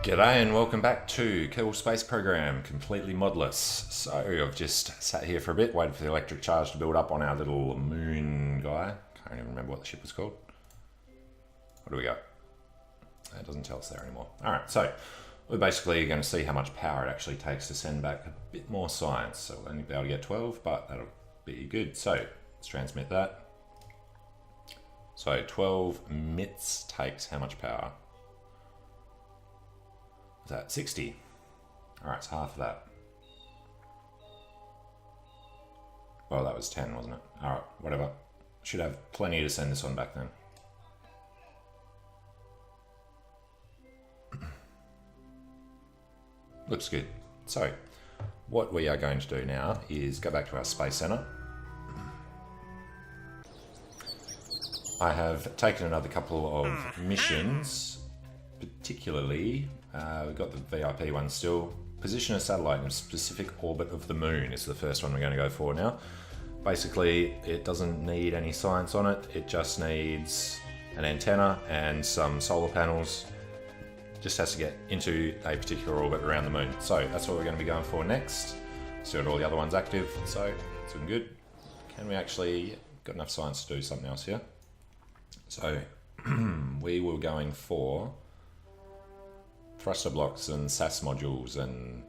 G'day and welcome back to Kerbal Space Program, completely modless. So I've just sat here for a bit, waiting for the electric charge to build up on our little moon guy. Can't even remember what the ship was called. What do we got? It doesn't tell us there anymore. Alright, so we're basically going to see how much power it actually takes to send back a bit more science. So we'll only be able to get 12, but that'll be good. So let's transmit that. So 12 MITs takes how much power? Is that 60? Alright, it's half of that. Well, that was 10, wasn't it? Alright, whatever. Should have plenty to send this one back then. Looks good. So, what we are going to do now is go back to our Space Center. I have taken another couple of missions, particularly we've got the VIP one still. Position a satellite in a specific orbit of the moon is the first one we're going to go for now. Basically, it doesn't need any science on it. It just needs an antenna and some solar panels. Just has to get into a particular orbit around the moon. So that's what we're going to be going for next. See all the other ones active. So it's looking good. Can we actually got enough science to do something else here? So we were going for thruster blocks and SAS modules and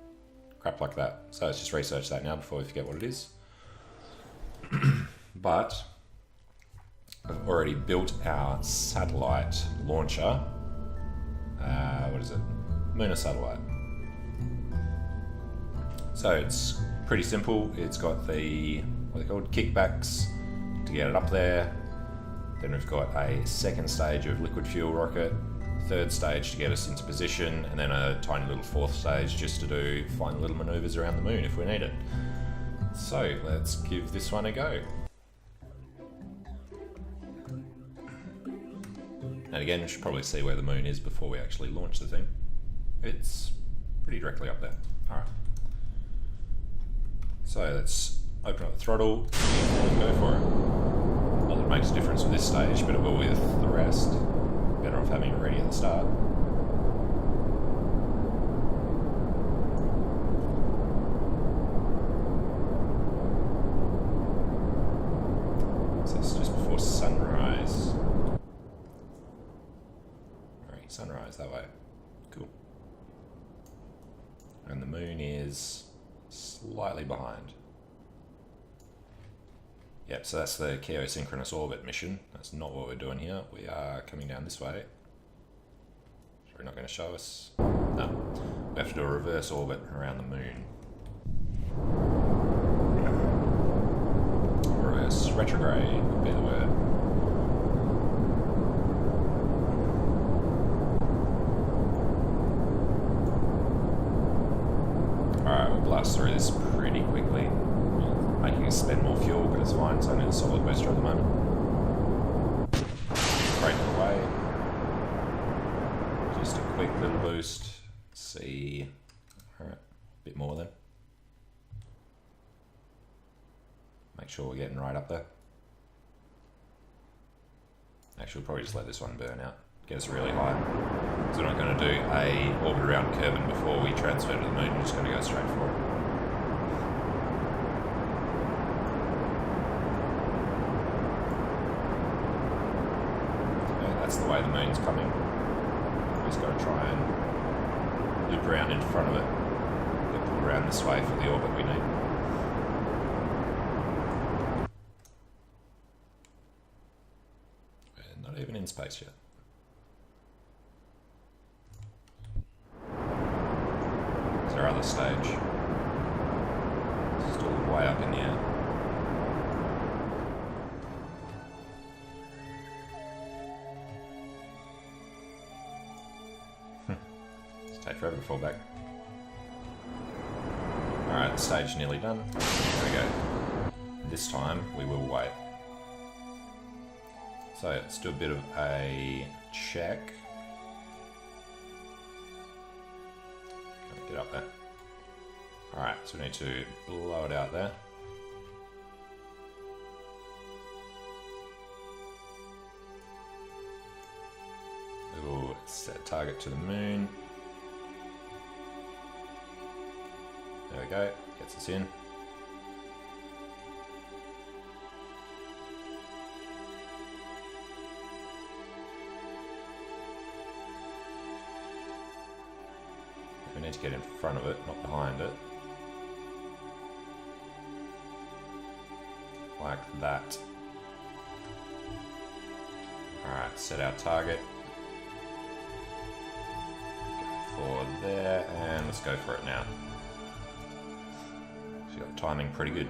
crap like that. So let's just research that now before we forget what it is. But I've already built our satellite launcher. What is it? Munar satellite. So it's pretty simple. It's got the, what are they called? Kickbacks to get it up there. Then we've got a second stage of liquid fuel rocket, third stage to get us into position, and then a tiny little fourth stage just to do fine little maneuvers around the moon if we need it. So let's give this one a go. And again, we should probably see where the moon is before we actually launch the thing. It's pretty directly up there. Alright. So let's open up the throttle and go for it. Not that it makes a difference with this stage, but it will with the rest. Better off having it ready at the start. So it's just before sunrise. Alright, sunrise that way. Cool. And the moon is slightly behind. Yep, so that's the geosynchronous orbit mission. That's not what we're doing here. We are coming down this way. They're not going to show us. No. We have to do a reverse orbit around the moon. Reverse retrograde would be the word. Alright, we'll blast through this pretty quickly. Making us spend more fuel, but it's fine, it's only the solid booster at the moment. Break it away. Just a quick little boost. See. Alright, a bit more then. Make sure we're getting right up there. Actually, we'll probably just let this one burn out. Get us really high. Because we're not going to do a orbit around Kerbal before we transfer to the moon, we're just going to go straight for it. That's the way the moon's coming. We've just got to try and loop around in front of it. Get pulled around this way for the orbit we need. We're not even in space yet. Is there other stage? Still way up in the air. Take forever to fall back. Alright, stage nearly done. There we go. This time we will wait. So let's do a bit of a check. Can I get up there? Alright, so we need to blow it out there. We will set target to the moon. There we go, gets us in. We need to get in front of it, not behind it. Like that. Alright, set our target. Go forward there, and let's go for it now. So you got timing pretty good.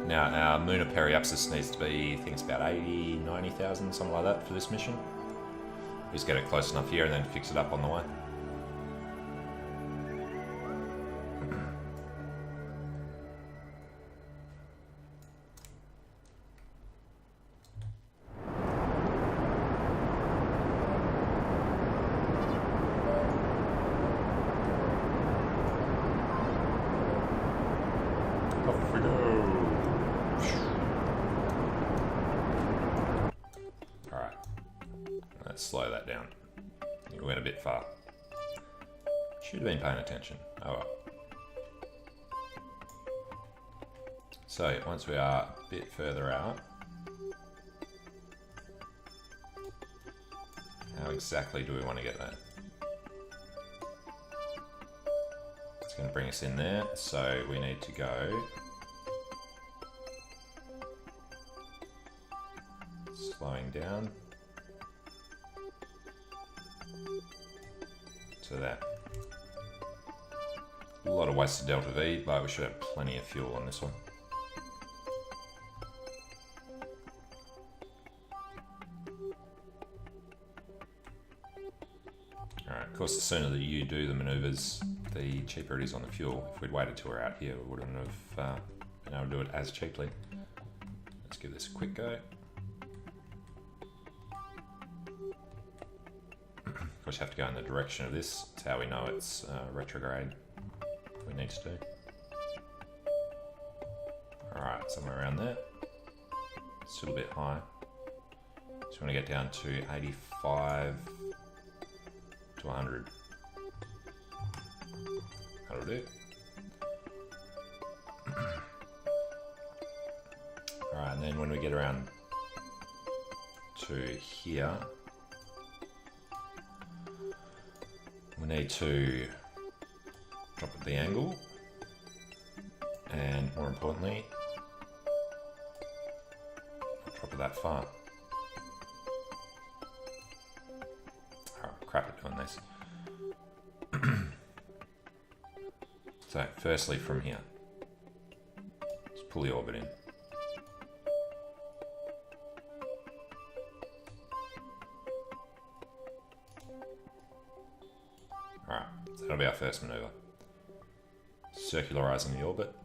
Now our Munar periapsis needs to be, I think it's about 80, 90,000, something like that for this mission. Just get it close enough here and then fix it up on the way. Off we go. Alright. Let's slow that down. You went a bit far. Should have been paying attention. Oh well. So, once we are a bit further out, how exactly do we want to get that? It's going to bring us in there, so we need to go slowing down to that. A lot of wasted delta V, but we should have plenty of fuel on this one. Alright, of course the sooner that you do the manoeuvres, the cheaper it is on the fuel. If we'd waited till we're out here, we wouldn't have been able to do it as cheaply. Let's give this a quick go. Of course you have to go in the direction of this. That's how we know it's retrograde. We need to do. Alright, somewhere around there. Still a bit high. Just want to get down to 85 to 100. That'll do. Alright, and then when we get around to here, we need to drop the angle, and more importantly, not drop it that far. Oh, crap at doing this. So, firstly from here, let's pull the orbit in. Alright, so that'll be our first manoeuvre. Circularizing the orbit.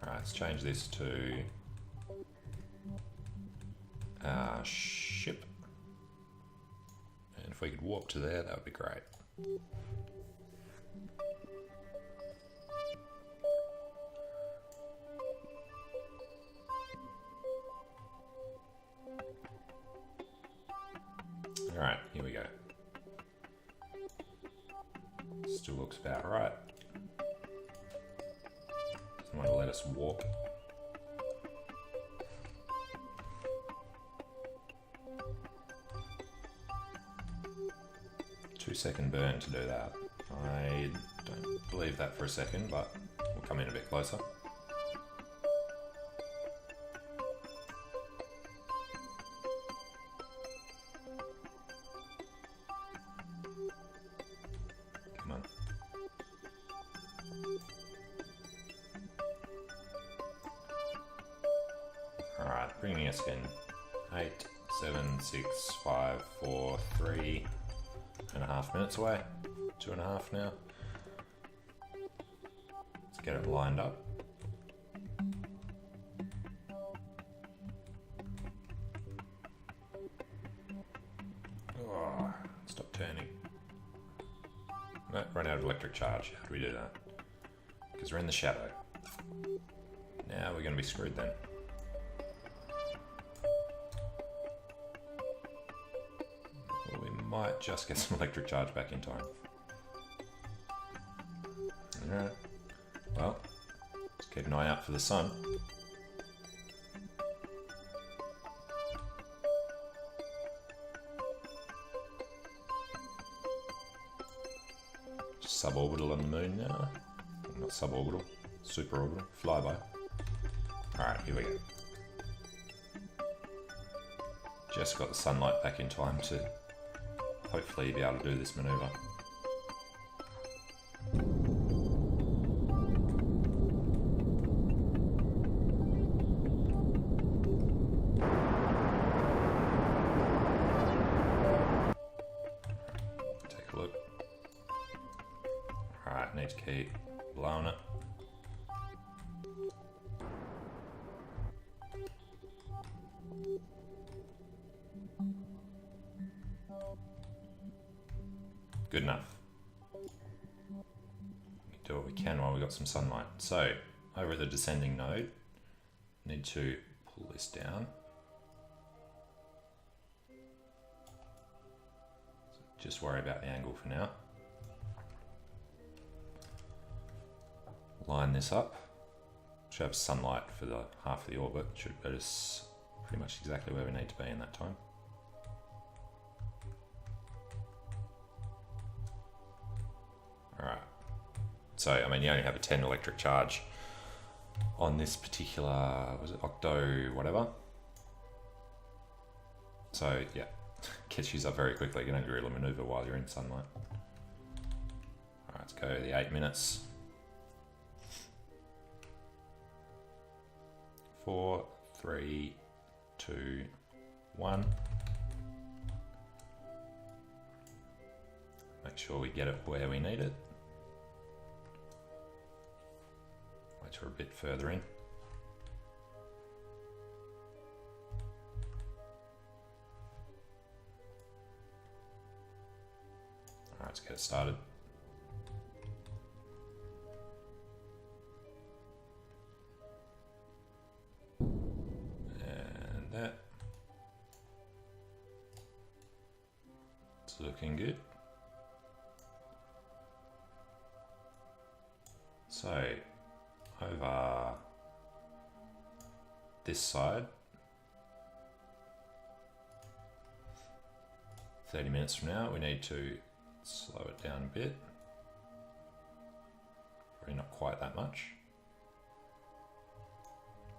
Alright, let's change this to our ship. And if we could warp to there, that would be great. Alright, here we go. Still looks about right. Doesn't want to let us warp. Two-second burn to do that. I don't believe that for a second, but we'll come in a bit closer. Come on. Alright, bringing us in 8, 7, 6, 5, 4, 3 and a half minutes away. 2.5 now. Let's get it lined up. Oh, stop turning. No, run out of electric charge. How do we do that? Because we're in the shadow. Now we're going to be screwed then. Might just get some electric charge back in time. Alright. Well, let's keep an eye out for the sun. Suborbital on the moon now. Not suborbital, superorbital, flyby. Alright, here we go. Just got the sunlight back in time to hopefully be able to do this maneuver. Take a look. Alright, need to keep blowing it. Good enough. We do what we can while we've got some sunlight. So, over at the descending node, need to pull this down. So just worry about the angle for now. Line this up. Should have sunlight for the half of the orbit. Should get us pretty much exactly where we need to be in that time. Alright, so I mean you only have a 10 electric charge on this particular, was it octo whatever? So yeah, gets used up very quickly. You can only really maneuver while you're in sunlight. Alright, let's go the 8 minutes. 4, 3, 2, 1. Make sure we get it where we need it. Wait till we're a bit further in. Alright, let's get it started. And that. It's looking good. So, over this side, 30 minutes from now, we need to slow it down a bit. Probably not quite that much.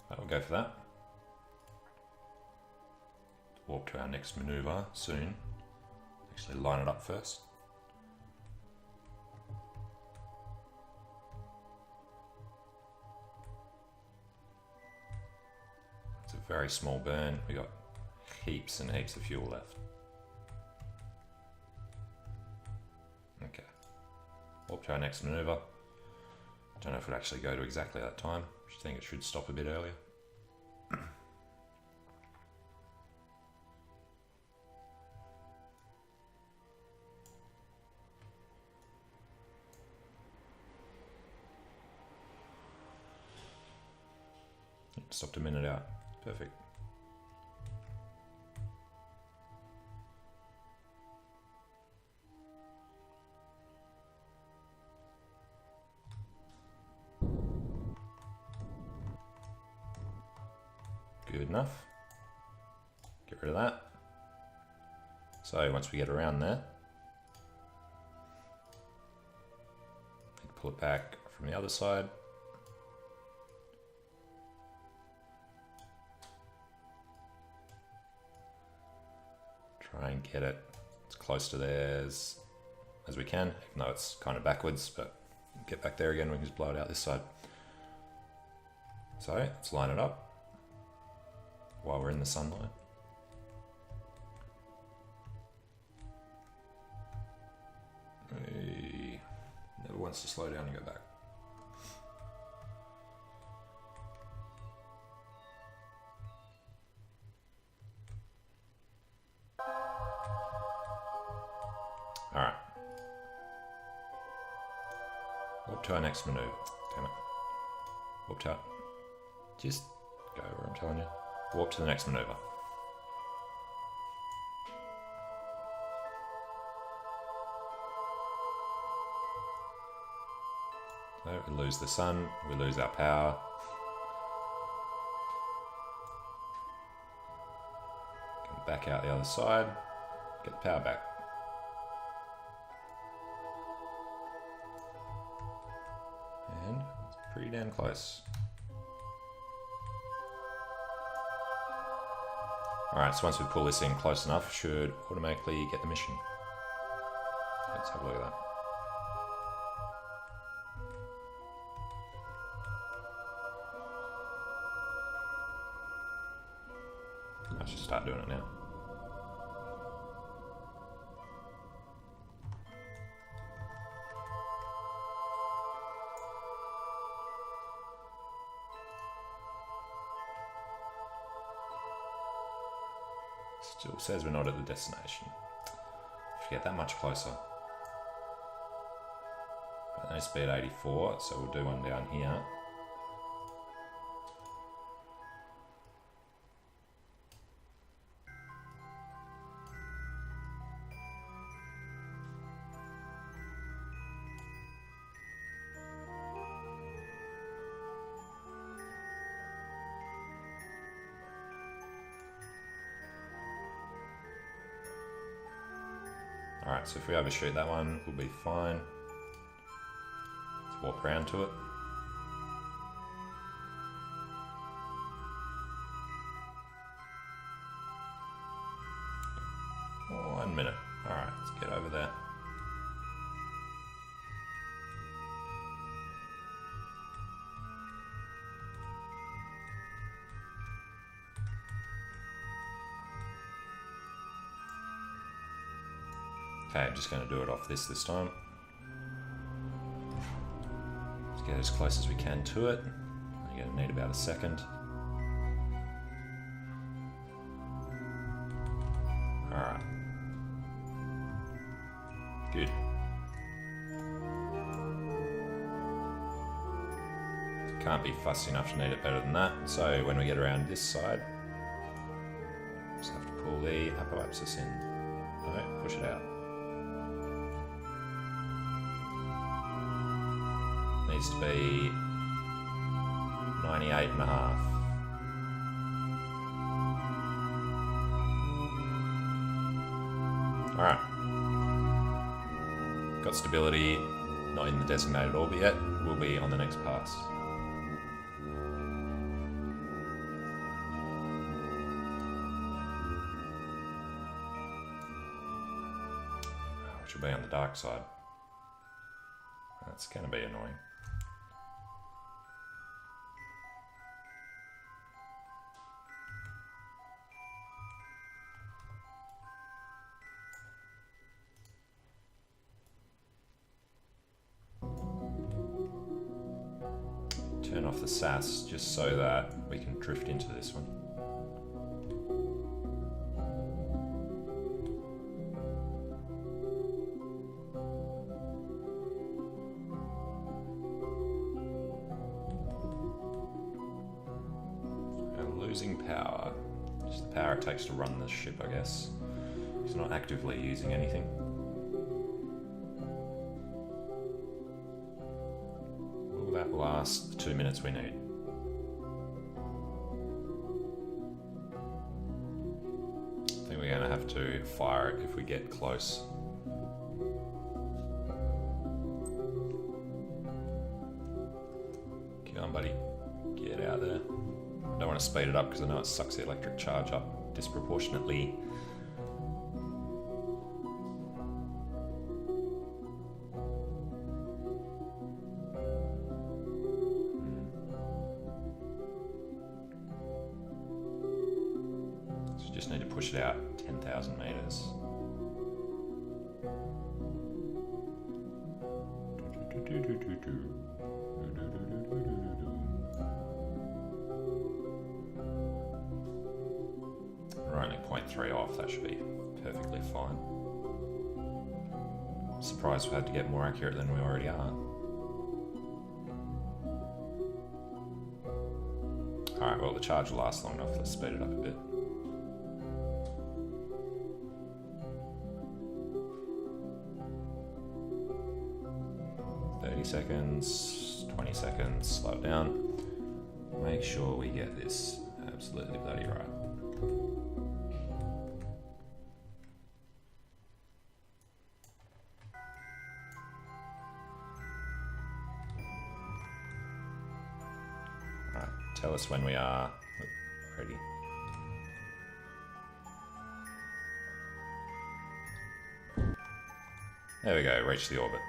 But we'll go for that. Warp to our next maneuver soon. Actually line it up first. Very small burn. We got heaps and heaps of fuel left. Okay. Warp to our next maneuver. Don't know if it'll actually go to exactly that time. I think it should stop a bit earlier. Stopped a minute out. Perfect. Good enough. Get rid of that. So once we get around there, pull it back from the other side. Try and get it as close to theirs as we can, even though it's kind of backwards, but get back there again, we can just blow it out this side. So let's line it up while we're in the sunlight. He never wants to slow down and go back. Alright. Warp to our next maneuver. Damn it. Warp to our... Just go where I'm telling you. Warp to the next maneuver. we lose the sun, we lose our power. Come back out the other side, get the power back. And it's pretty damn close. Alright, so once we pull this in close enough, should automatically get the mission. Let's have a look at that. I should start doing it now. Still says we're not at the destination. If we get that much closer. Only speed 84, so we'll do one down here. Alright, so if we overshoot that one, we'll be fine. Let's walk around to it. Oh, 1 minute. Alright, let's get over there. Okay, I'm just going to do it off this time. Let's get as close as we can to it. You're going to need about a second. Alright. Good. Can't be fussy enough to need it better than that. So when we get around this side, just have to pull the apoapsis in. No, push it out. Needs to be 98.5. Alright. Got stability, not in the designated orbit yet. We'll be on the next pass. Which will be on the dark side. That's going to be annoying. Turn off the SAS just so that we can drift into this one. We're losing power. Just the power it takes to run this ship, I guess. It's not actively using anything. That last the 2 minutes we need. I think we're going to have to fire it if we get close. Come on, buddy. Get out there. I don't want to speed it up because I know it sucks the electric charge up disproportionately. Just need to push it out 10,000 meters. We're only 0.3 off, that should be perfectly fine. Surprised we had to get more accurate than we already are. Alright, well the charge will last long enough, let's speed it up a bit. 30 seconds, 20 seconds, slow it down. Make sure we get this absolutely bloody right. Right, tell us when we are ready. There we go, reach the orbit.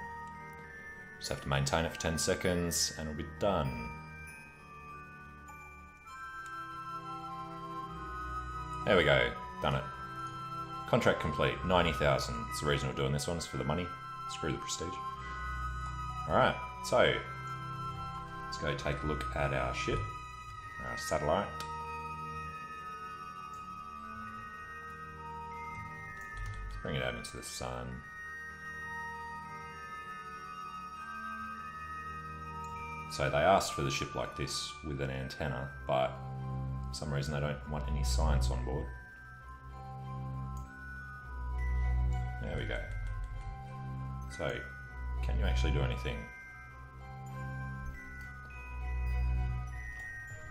Just have to maintain it for 10 seconds and it'll be done. There we go, done it. Contract complete, 90,000. It's the reason we're doing this one, is for the money. Screw the prestige. Alright, so let's go take a look at our ship, our satellite. Let's bring it out into the sun. So they asked for the ship like this with an antenna, but for some reason they don't want any science on board. There we go. So, can you actually do anything?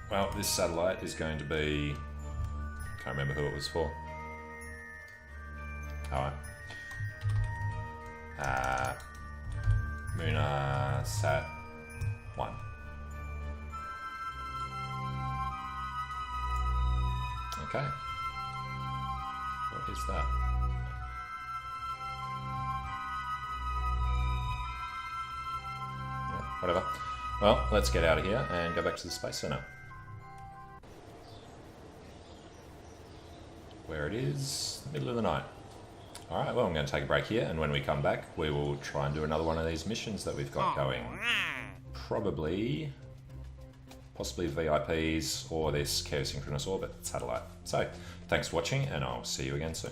Well, this satellite is going to be... Can't remember who it was for. Alright. Munar Sat 1. Okay. What is that? Yeah, whatever. Well, let's get out of here and go back to the Space Center. Where it is, middle of the night. Alright, well I'm going to take a break here, and when we come back we will try and do another one of these missions that we've got going. Possibly VIPs or this geosynchronous orbit satellite. So, thanks for watching and I'll see you again soon.